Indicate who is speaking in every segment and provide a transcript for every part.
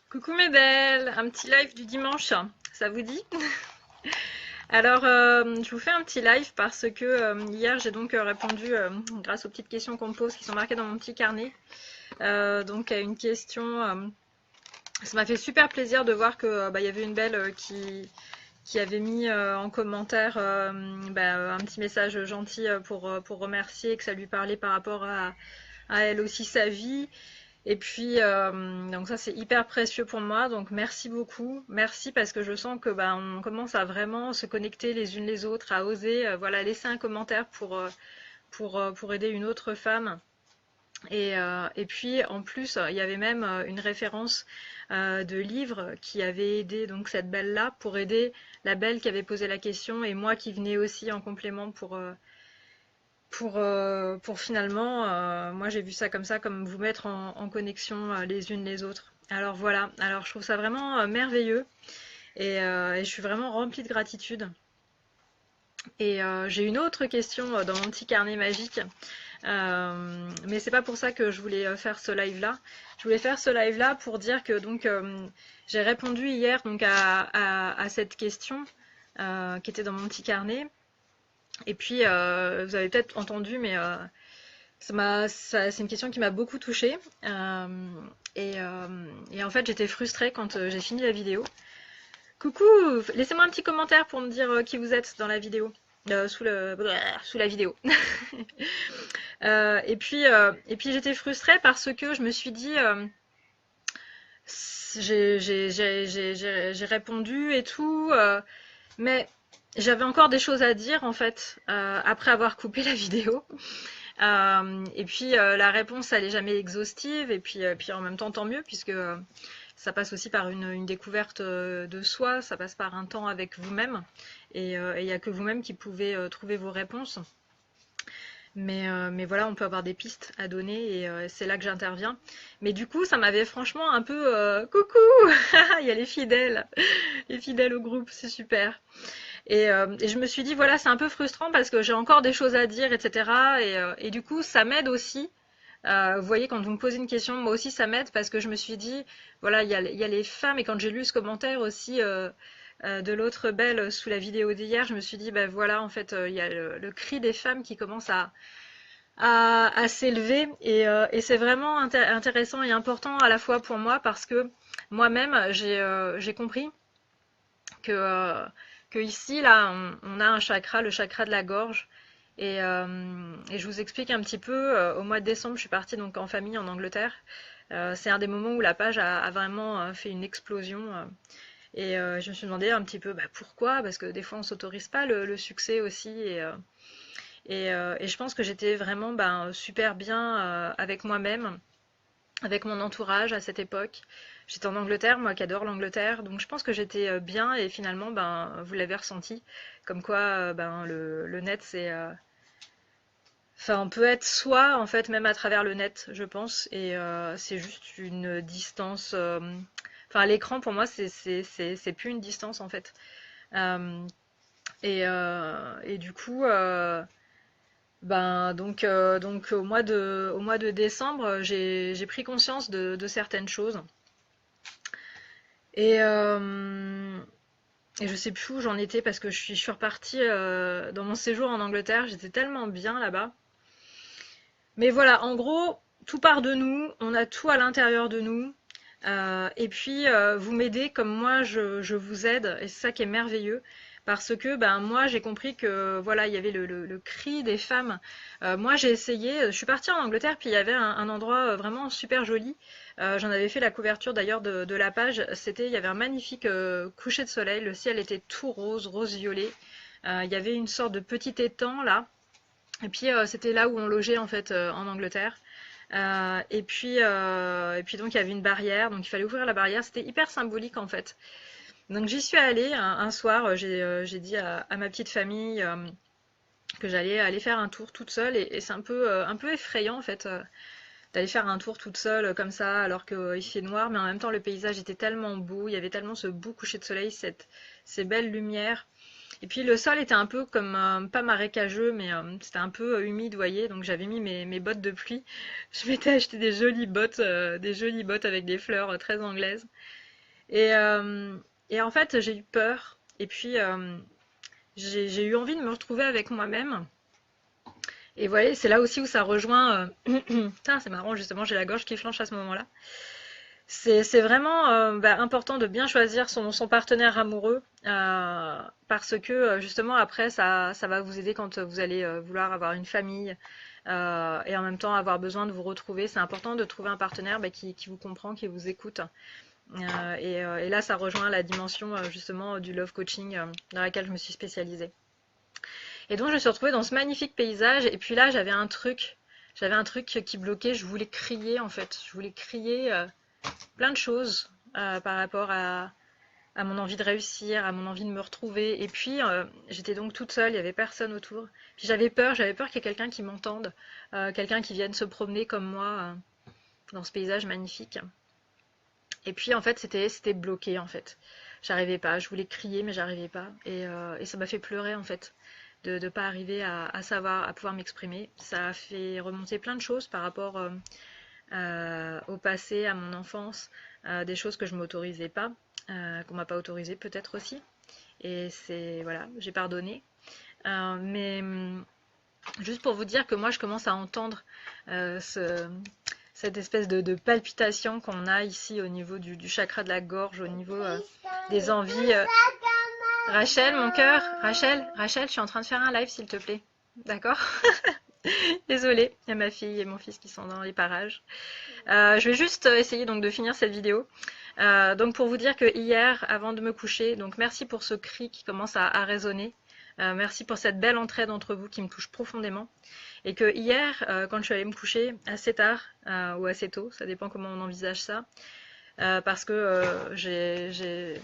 Speaker 1: Coucou mes belles, un petit live du dimanche, ça vous dit? Alors, je vous fais un petit live parce que hier j'ai donc répondu, grâce aux petites questions qu'on me pose qui sont marquées dans mon petit carnet, donc à une question. Ça m'a fait super plaisir de voir que il y avait une belle qui avait mis en commentaire un petit message gentil pour remercier et que ça lui parlait par rapport à elle aussi sa vie. Et puis, donc ça c'est hyper précieux pour moi, donc merci beaucoup, merci parce que je sens que on commence à vraiment se connecter les unes les autres, à oser, voilà, laisser un commentaire pour aider une autre femme. Et puis en plus, il y avait même une référence de livre qui avait aidé donc cette belle-là pour aider la belle qui avait posé la question et moi qui venais aussi en complément pour finalement, moi j'ai vu ça, comme vous mettre en connexion les unes les autres. Alors voilà, alors je trouve ça vraiment merveilleux et je suis vraiment remplie de gratitude. Et j'ai une autre question dans mon petit carnet magique, mais c'est pas pour ça que je voulais faire ce live là. Je voulais faire ce live là pour dire que donc j'ai répondu hier donc à cette question qui était dans mon petit carnet. Et puis, vous avez peut-être entendu, mais c'est une question qui m'a beaucoup touchée. Et en fait, j'étais frustrée quand j'ai fini la vidéo. Coucou, laissez-moi un petit commentaire pour me dire qui vous êtes dans la vidéo. Sous la vidéo. Et puis j'étais frustrée parce que je me suis dit, j'ai répondu et tout, mais j'avais encore des choses à dire en fait après avoir coupé la vidéo. Et puis la réponse elle est jamais exhaustive et puis en même temps tant mieux puisque ça passe aussi par une découverte de soi, ça passe par un temps avec vous-même et il n'y a que vous-même qui pouvez trouver vos réponses. Mais voilà, on peut avoir des pistes à donner et c'est là que j'interviens. Mais du coup, ça m'avait franchement un peu coucou, il y a les fidèles au groupe, c'est super. Et je me suis dit, voilà, c'est un peu frustrant parce que j'ai encore des choses à dire, etc. Et du coup, ça m'aide aussi. Vous voyez, quand vous me posez une question, moi aussi, ça m'aide parce que je me suis dit, voilà, il y a les femmes. Et quand j'ai lu ce commentaire aussi de l'autre belle sous la vidéo d'hier, je me suis dit, ben voilà, en fait, il y a le cri des femmes qui commence à s'élever. Et c'est vraiment intéressant et important à la fois pour moi parce que moi-même, j'ai compris que, que ici, là, on a un chakra, le chakra de la gorge. Et je vous explique un petit peu. Au mois de décembre, je suis partie donc en famille en Angleterre. C'est un des moments où la page a vraiment fait une explosion. Et je me suis demandé un petit peu pourquoi, parce que des fois on s'autorise pas le succès aussi. Et je pense que j'étais vraiment super bien avec moi-même, avec mon entourage à cette époque. J'étais en Angleterre, moi qui adore l'Angleterre, donc je pense que j'étais bien et finalement, vous l'avez ressenti, comme quoi le net c'est... Enfin, on peut être soi en fait, même à travers le net, je pense, et c'est juste une distance... Enfin, l'écran pour moi, c'est plus une distance en fait. Euh, et du coup, donc au mois de décembre, j'ai pris conscience de certaines choses. Et, euh, et je sais plus où j'en étais parce que je suis repartie dans mon séjour en Angleterre. J'étais tellement bien là-bas. Mais voilà, en gros, tout part de nous. On a tout à l'intérieur de nous. Et puis, vous m'aidez comme moi, je vous aide. Et c'est ça qui est merveilleux. Parce que moi, j'ai compris que voilà, il y avait le cri des femmes. Moi, j'ai essayé. Je suis partie en Angleterre, puis il y avait un endroit vraiment super joli. J'en avais fait la couverture d'ailleurs de la page. Il y avait un magnifique coucher de soleil. Le ciel était tout rose, rose-violet. Il y avait une sorte de petit étang là. Et puis c'était là où on logeait en fait en Angleterre. Et puis donc il y avait une barrière, donc il fallait ouvrir la barrière. C'était hyper symbolique en fait. Donc j'y suis allée un soir. J'ai dit à ma petite famille que j'allais aller faire un tour toute seule et c'est un peu effrayant en fait d'aller faire un tour toute seule comme ça alors qu'il fait noir, mais en même temps le paysage était tellement beau, il y avait tellement ce beau coucher de soleil, ces belles lumières. Et puis le sol était un peu comme, pas marécageux, mais c'était un peu humide, vous voyez, donc j'avais mis mes bottes de pluie. Je m'étais acheté des jolies bottes avec des fleurs très anglaises. Et, euh, et en fait, j'ai eu peur. Et puis, j'ai eu envie de me retrouver avec moi-même. Et vous voyez, c'est là aussi où ça rejoint. Putain, c'est marrant, justement, j'ai la gorge qui flanche à ce moment-là. C'est vraiment important de bien choisir son partenaire amoureux parce que justement après ça va vous aider quand vous allez vouloir avoir une famille et en même temps avoir besoin de vous retrouver. C'est important de trouver un partenaire qui vous comprend, qui vous écoute. Et là ça rejoint la dimension justement du love coaching dans laquelle je me suis spécialisée. Et donc je me suis retrouvée dans ce magnifique paysage et puis là j'avais un truc qui bloquait, je voulais crier en fait, je voulais crier plein de choses par rapport à mon envie de réussir, à mon envie de me retrouver. Et puis, j'étais donc toute seule, il n'y avait personne autour. Puis j'avais peur qu'il y ait quelqu'un qui m'entende, quelqu'un qui vienne se promener comme moi dans ce paysage magnifique. Et puis, en fait, c'était bloqué, en fait. J'arrivais pas, je voulais crier, mais j'arrivais pas. Et ça m'a fait pleurer, en fait, de ne pas arriver à savoir, à pouvoir m'exprimer. Ça a fait remonter plein de choses par rapport au passé, à mon enfance, des choses que je m'autorisais pas, qu'on m'a pas autorisé peut-être aussi. Et c'est voilà, j'ai pardonné. Mais juste pour vous dire que moi je commence à entendre cette espèce de palpitation qu'on a ici au niveau du chakra de la gorge, au niveau des envies. Rachel, mon cœur, Rachel, je suis en train de faire un live s'il te plaît. D'accord? Désolée, il y a ma fille et mon fils qui sont dans les parages. Je vais juste essayer donc de finir cette vidéo. Donc pour vous dire que hier, avant de me coucher, donc merci pour ce cri qui commence à résonner. Merci pour cette belle entraide entre vous qui me touche profondément. Et que hier, quand je suis allée me coucher assez tard ou assez tôt, ça dépend comment on envisage ça, parce que j'ai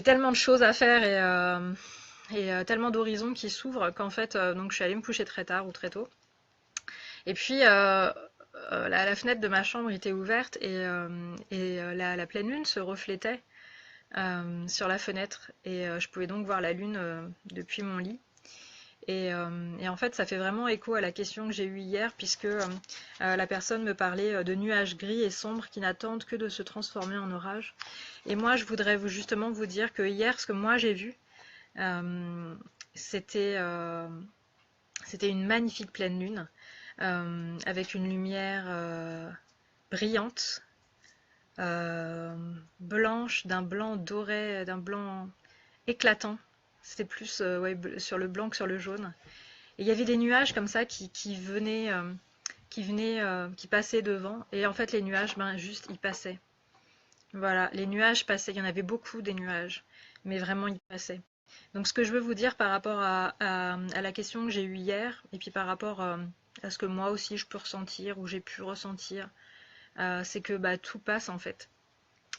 Speaker 1: tellement de choses à faire et tellement d'horizons qui s'ouvrent qu'en fait, donc je suis allée me coucher très tard ou très tôt. Et puis la fenêtre de ma chambre était ouverte et la pleine lune se reflétait sur la fenêtre et je pouvais donc voir la lune depuis mon lit. Et en fait, ça fait vraiment écho à la question que j'ai eue hier, puisque la personne me parlait de nuages gris et sombres qui n'attendent que de se transformer en orage. Et moi, je voudrais justement vous dire que hier, ce que moi j'ai vu, c'était une magnifique pleine lune, avec une lumière brillante, blanche, d'un blanc doré, d'un blanc éclatant. C'était plus ouais, sur le blanc que sur le jaune. Et il y avait des nuages comme ça qui venaient, qui passaient devant. Et en fait, les nuages, ben, juste, ils passaient. Voilà, les nuages passaient. Il y en avait beaucoup des nuages, mais vraiment, ils passaient. Donc, ce que je veux vous dire par rapport à la question que j'ai eue hier, et puis par rapport à ce que moi aussi je peux ressentir, ou j'ai pu ressentir, c'est que bah, tout passe en fait.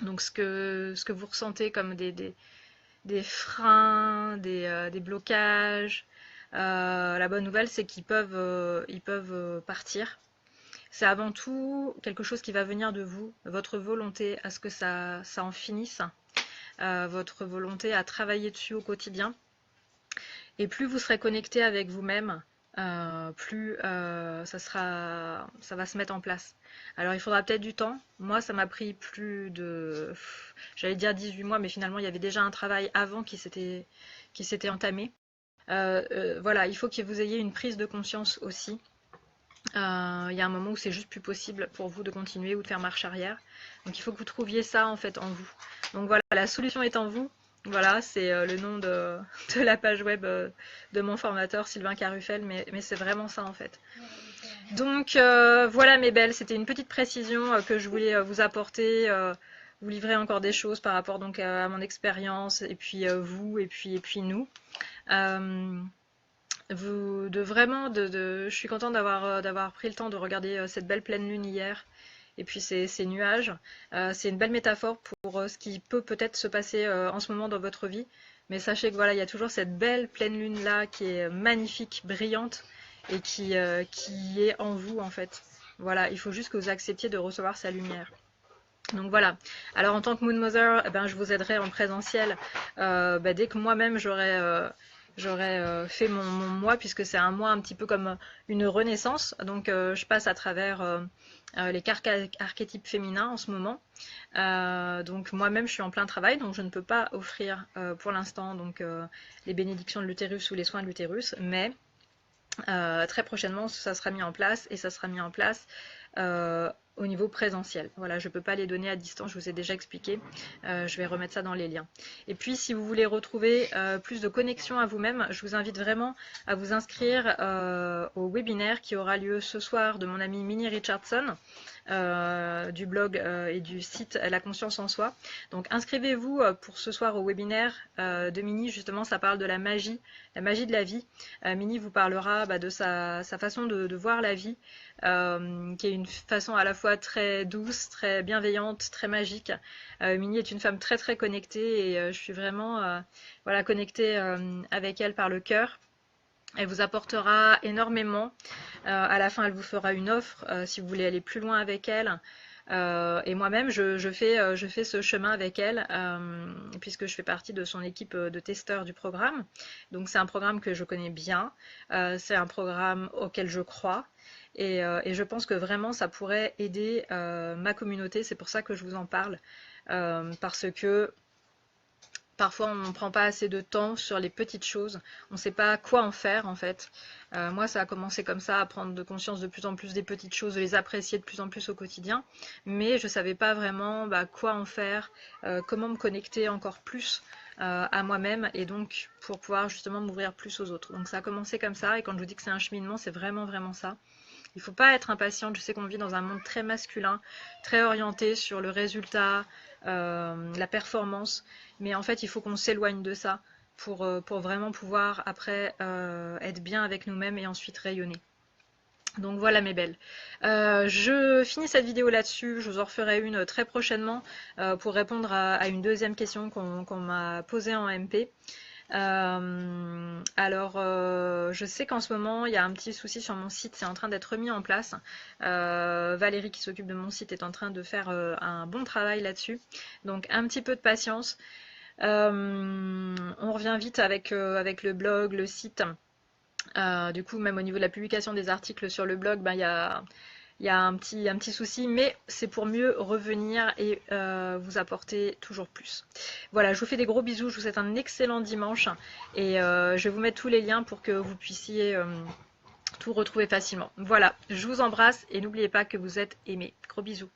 Speaker 1: Donc, ce que vous ressentez comme des freins, des blocages. La bonne nouvelle, c'est qu'ils peuvent partir. C'est avant tout quelque chose qui va venir de vous, votre volonté à ce que ça en finisse, votre volonté à travailler dessus au quotidien. Et plus vous serez connecté avec vous-même, plus ça va se mettre en place. Alors il faudra peut-être du temps. Moi, ça m'a pris plus de, j'allais dire 18 mois, mais finalement il y avait déjà un travail avant qui s'était entamé. Voilà, il faut que vous ayez une prise de conscience aussi. Il y a un moment où c'est juste plus possible pour vous de continuer ou de faire marche arrière. Donc il faut que vous trouviez ça en fait en vous. Donc voilà, la solution est en vous. Voilà, c'est le nom de la page web de mon formateur Sylvain Carufel, mais c'est vraiment ça en fait. Donc voilà mes belles, c'était une petite précision que je voulais vous apporter, vous livrer encore des choses par rapport donc à mon expérience et puis vous et puis nous. Je suis contente d'avoir pris le temps de regarder cette belle pleine lune hier et puis ces nuages. C'est une belle métaphore pour ce qui peut peut-être se passer en ce moment dans votre vie. Mais sachez que voilà, il y a toujours cette belle pleine lune là qui est magnifique, brillante et qui est en vous en fait. Voilà, il faut juste que vous acceptiez de recevoir sa lumière. Donc voilà. Alors en tant que Moon Mother, eh ben, je vous aiderai en présentiel dès que moi-même j'aurai fait mon mois, puisque c'est un mois un petit peu comme une renaissance. Donc je passe à travers les cartes archétypes féminins en ce moment. Donc moi-même je suis en plein travail, donc je ne peux pas offrir pour l'instant donc les bénédictions de l'utérus ou les soins de l'utérus, mais très prochainement ça sera mis en place, et ça sera mis en place au niveau présentiel. Voilà, je ne peux pas les donner à distance, je vous ai déjà expliqué. Je vais remettre ça dans les liens. Et puis, si vous voulez retrouver plus de connexion à vous-même, je vous invite vraiment à vous inscrire au webinaire qui aura lieu ce soir de mon amie Minnie Richardson, du blog et du site La Conscience en Soi. Donc inscrivez-vous pour ce soir au webinaire de Minnie. Justement, ça parle de la magie de la vie. Minnie vous parlera de sa façon de voir la vie, qui est une façon à la fois très douce, très bienveillante, très magique. Minnie est une femme très très connectée, et je suis vraiment voilà, connectée avec elle par le cœur. Elle vous apportera énormément. À la fin, elle vous fera une offre si vous voulez aller plus loin avec elle. Et moi-même, je fais ce chemin avec elle, puisque je fais partie de son équipe de testeurs du programme. Donc c'est un programme que je connais bien, c'est un programme auquel je crois, et je pense que vraiment ça pourrait aider ma communauté. C'est pour ça que je vous en parle, parce que parfois, on ne prend pas assez de temps sur les petites choses. On ne sait pas quoi en faire, en fait. Moi, ça a commencé comme ça, à prendre de conscience de plus en plus des petites choses, de les apprécier de plus en plus au quotidien. Mais je ne savais pas vraiment quoi en faire, comment me connecter encore plus à moi-même, et donc pour pouvoir justement m'ouvrir plus aux autres. Donc ça a commencé comme ça, et quand je vous dis que c'est un cheminement, c'est vraiment, vraiment ça. Il ne faut pas être impatiente. Je sais qu'on vit dans un monde très masculin, très orienté sur le résultat, la performance. Mais en fait, il faut qu'on s'éloigne de ça pour vraiment pouvoir après être bien avec nous-mêmes et ensuite rayonner. Donc voilà mes belles. Je finis cette vidéo là-dessus. Je vous en referai une très prochainement pour répondre à une deuxième question qu'on m'a posée en MP. Je sais qu'en ce moment il y a un petit souci sur mon site, c'est en train d'être remis en place. Valérie qui s'occupe de mon site est en train de faire un bon travail là-dessus, donc un petit peu de patience. On revient vite avec le blog, le site. Du coup, même au niveau de la publication des articles sur le blog, il y a un petit souci, mais c'est pour mieux revenir et vous apporter toujours plus. Voilà, je vous fais des gros bisous, je vous souhaite un excellent dimanche, et je vais vous mettre tous les liens pour que vous puissiez tout retrouver facilement. Voilà, je vous embrasse, et n'oubliez pas que vous êtes aimés. Gros bisous.